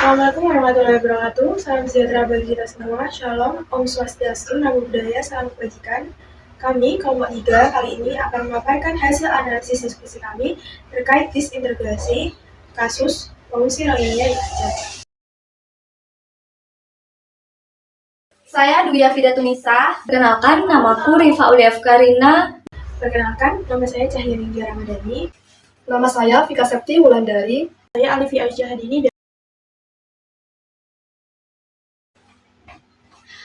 Assalamualaikum warahmatullahi wabarakatuh. Salam sejahtera bagi kita semua. Shalom, Om Swastiastu, Namo Buddhaya, salam kebajikan. Kami, kelompok 3, kali ini akan memaparkan hasil analisis diskusi kami terkait disintegrasi kasus pengungsi Rohingya di Aceh. Saya Dwi Afida Tunisa. Perkenalkan, namaku Rifa Uliaf Karina. Perkenalkan, nama saya Cahya Ninggia Ramadhani. Nama saya Vika Septi Wulandari. Saya Alifi Aisyah Hadini.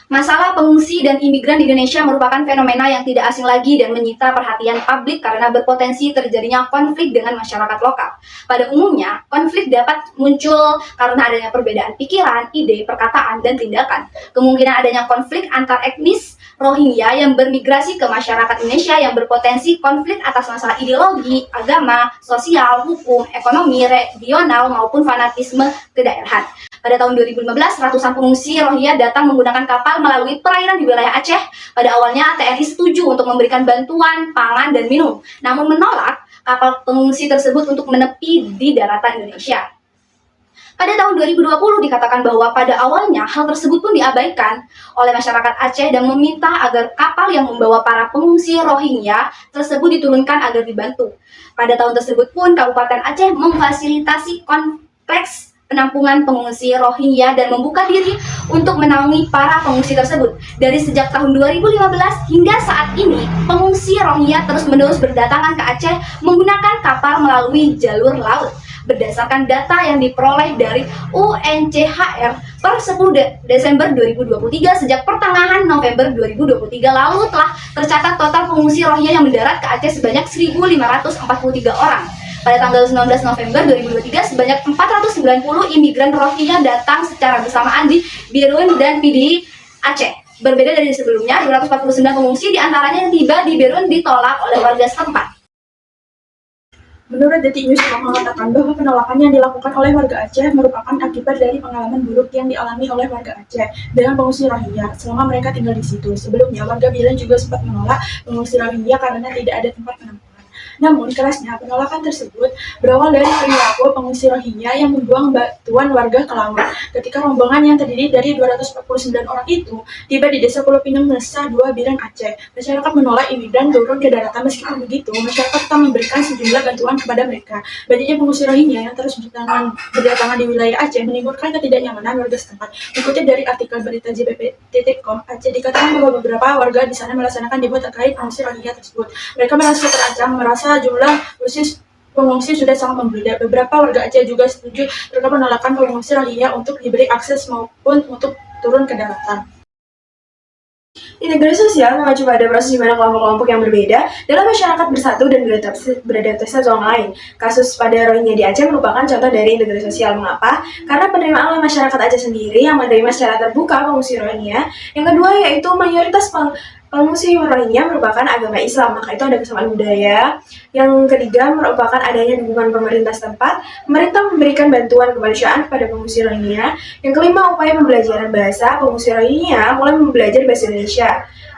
Masalah pengungsi dan imigran di Indonesia merupakan fenomena yang tidak asing lagi dan menyita perhatian publik karena berpotensi terjadinya konflik dengan masyarakat lokal. Pada umumnya, konflik dapat muncul karena adanya perbedaan pikiran, ide, perkataan, dan tindakan. Kemungkinan adanya konflik antar etnis Rohingya yang bermigrasi ke masyarakat Indonesia yang berpotensi konflik atas masalah ideologi, agama, sosial, hukum, ekonomi, regional, maupun fanatisme kedaerahan. Pada tahun 2015, ratusan pengungsi Rohingya datang menggunakan kapal melalui perairan di wilayah Aceh. Pada awalnya, TNI setuju untuk memberikan bantuan, pangan, dan minum, namun menolak kapal pengungsi tersebut untuk menepi di daratan Indonesia. Pada tahun 2020 dikatakan bahwa pada awalnya hal tersebut pun diabaikan oleh masyarakat Aceh dan meminta agar kapal yang membawa para pengungsi Rohingya tersebut diturunkan agar dibantu. Pada tahun tersebut pun Kabupaten Aceh memfasilitasi kompleks penampungan pengungsi Rohingya dan membuka diri untuk menaungi para pengungsi tersebut. Dari sejak tahun 2015 hingga saat ini, pengungsi Rohingya terus-menerus berdatangan ke Aceh menggunakan kapal melalui jalur laut. Berdasarkan data yang diperoleh dari UNCHR per 10 Desember 2023, sejak pertengahan November 2023 lalu telah tercatat total pengungsi Rohingya yang mendarat ke Aceh sebanyak 1.543 orang. Pada tanggal 19 November 2023, sebanyak 490 imigran Rohingya datang secara bersamaan di Birun dan Pidi, Aceh. Berbeda dari sebelumnya, 249 pengungsi diantaranya yang tiba di Birun ditolak oleh warga setempat. Menurut Detik News mengatakan bahwa penolakan yang dilakukan oleh warga Aceh merupakan akibat dari pengalaman buruk yang dialami oleh warga Aceh dengan pengungsi Rohingya selama mereka tinggal di situ. Sebelumnya, warga Biren juga sempat menolak pengungsi Rohingya karena tidak ada tempat penampungan. Namun, kerasnya penolakan tersebut berawal dari perilaku pengungsi Rohingya yang membuang bantuan warga ke laut. Ketika rombongan yang terdiri dari 249 orang itu tiba di Desa Pulau Pinang, Nusa Dua, Biren, Aceh, masyarakat menolak imigran turun ke daratan. Meskipun begitu, masyarakat tetap memberikan sejumlah bantuan kepada mereka. Banyaknya pengungsi Rohingya yang terus berdatangan di wilayah Aceh menimbulkan ketidaknyamanan warga setempat. Dikutip dari artikel berita jpp.com, Aceh dikatakan bahwa beberapa warga di sana melaksanakan demo terkait pengungsi Rohingya tersebut. Mereka merasa terancam, merasa jumlah pengungsi sudah sangat membludak. Beberapa warga Aceh juga setuju terhadap penolakan pengungsi Rohingya untuk diberi akses maupun untuk turun ke daratan. Integrasi sosial mengacu pada proses di mana kelompok-kelompok yang berbeda dalam masyarakat bersatu dan beradaptasi satu sama lain. Kasus pada Rohingya di Aceh merupakan contoh dari integrasi sosial. Mengapa? Karena penerimaan oleh masyarakat Aceh sendiri yang menerima secara terbuka pengungsi Rohingya. Yang kedua yaitu mayoritas pengungsi Rohingya merupakan agama Islam, maka itu ada kesamaan budaya. Yang ketiga merupakan adanya dukungan pemerintah setempat. Pemerintah memberikan bantuan kemanusiaan kepada pengungsi Rohingya. Yang kelima, upaya pembelajaran bahasa. Pengungsi Rohingya mulai belajar bahasa Indonesia.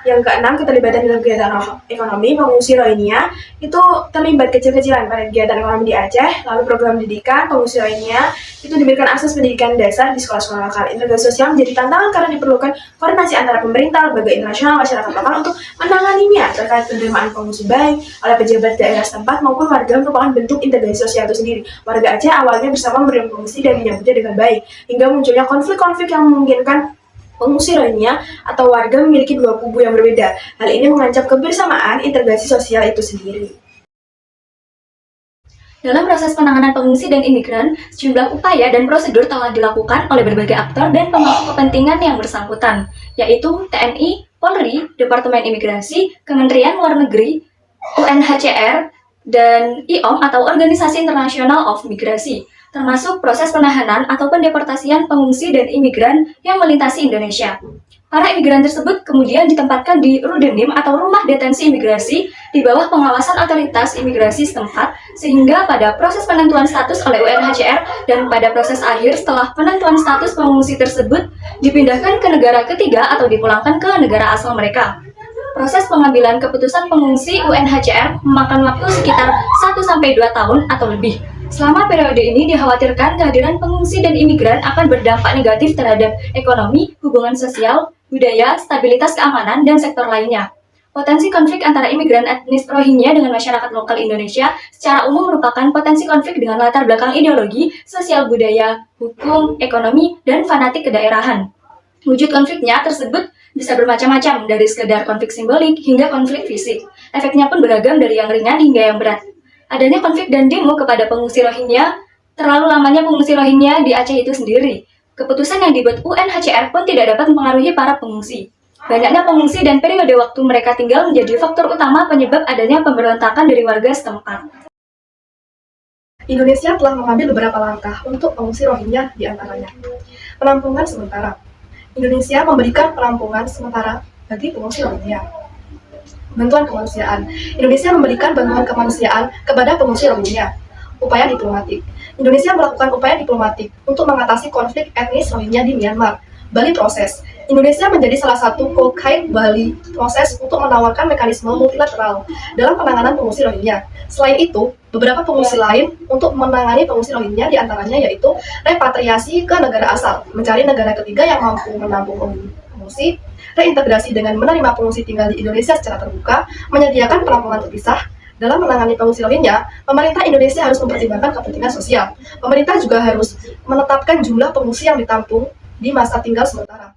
Yang keenam, keterlibatan dalam kegiatan ekonomi. Pengungsi Rohingya itu terlibat kecil-kecilan pada kegiatan ekonomi di Aceh. Lalu program pendidikan pengungsi Rohingya itu diberikan akses pendidikan dasar di sekolah-sekolah lokal. Integrasi sosial menjadi tantangan karena diperlukan koordinasi antara pemerintah, lembaga internasional, masyarakat lokal untuk menanganinya. Terkait penerimaan pengungsi baik oleh pejabat daerah setempat maupun warga merupakan bentuk integrasi sosial itu sendiri. Warga Aceh awalnya bersama menerima pengungsi dan menyambutnya dengan baik, hingga munculnya konflik-konflik yang memungkinkan pengungsi Rohingya atau warga memiliki dua kubu yang berbeda. Hal ini mengancam kebersamaan integrasi sosial itu sendiri. Dalam proses penanganan pengungsi dan imigran, sejumlah upaya dan prosedur telah dilakukan oleh berbagai aktor dan pemangku kepentingan yang bersangkutan, yaitu TNI, Polri, Departemen Imigrasi, Kementerian Luar Negeri, UNHCR, dan IOM atau Organisasi International of Migrasi, termasuk proses penahanan atau pendeportasian pengungsi dan imigran yang melintasi Indonesia. Para imigran tersebut kemudian ditempatkan di Rudenim atau Rumah Detensi Imigrasi di bawah pengawasan otoritas imigrasi setempat, sehingga pada proses penentuan status oleh UNHCR dan pada proses akhir setelah penentuan status pengungsi tersebut dipindahkan ke negara ketiga atau dipulangkan ke negara asal mereka. Proses pengambilan keputusan pengungsi UNHCR memakan waktu sekitar 1-2 tahun atau lebih. Selama periode ini dikhawatirkan kehadiran pengungsi dan imigran akan berdampak negatif terhadap ekonomi, hubungan sosial, budaya, stabilitas keamanan, dan sektor lainnya. Potensi konflik antara imigran etnis Rohingya dengan masyarakat lokal Indonesia secara umum merupakan potensi konflik dengan latar belakang ideologi, sosial budaya, hukum, ekonomi, dan fanatik kedaerahan. Wujud konfliknya tersebut bisa bermacam-macam, dari sekedar konflik simbolik hingga konflik fisik. Efeknya pun beragam dari yang ringan hingga yang berat. Adanya konflik dan demo kepada pengungsi Rohingya, terlalu lamanya pengungsi Rohingya di Aceh itu sendiri. Keputusan yang dibuat UNHCR pun tidak dapat mempengaruhi para pengungsi. Banyaknya pengungsi dan periode waktu mereka tinggal menjadi faktor utama penyebab adanya pemberontakan dari warga setempat. Indonesia telah mengambil beberapa langkah untuk pengungsi Rohingya, di antaranya penampungan sementara. Indonesia memberikan penampungan sementara bagi pengungsi Rohingya. Bantuan kemanusiaan. Indonesia memberikan bantuan kemanusiaan kepada pengungsi Rohingya. Upaya diplomatik. Indonesia melakukan upaya diplomatik untuk mengatasi konflik etnis Rohingya di Myanmar. Bali Proses. Indonesia menjadi salah satu co-guide Bali Proses untuk menawarkan mekanisme multilateral dalam penanganan pengungsi Rohingya. Selain itu, beberapa pengungsi lain untuk menangani pengungsi Rohingya diantaranya yaitu repatriasi ke negara asal, mencari negara ketiga yang mampu menampung pengungsi, reintegrasi dengan menerima pengungsi tinggal di Indonesia secara terbuka, menyediakan penampungan terpisah. Dalam menangani pengungsi Rohingya, pemerintah Indonesia harus mempertimbangkan kepentingan sosial. Pemerintah juga harus menetapkan jumlah pengungsi yang ditampung di masa tinggal sementara.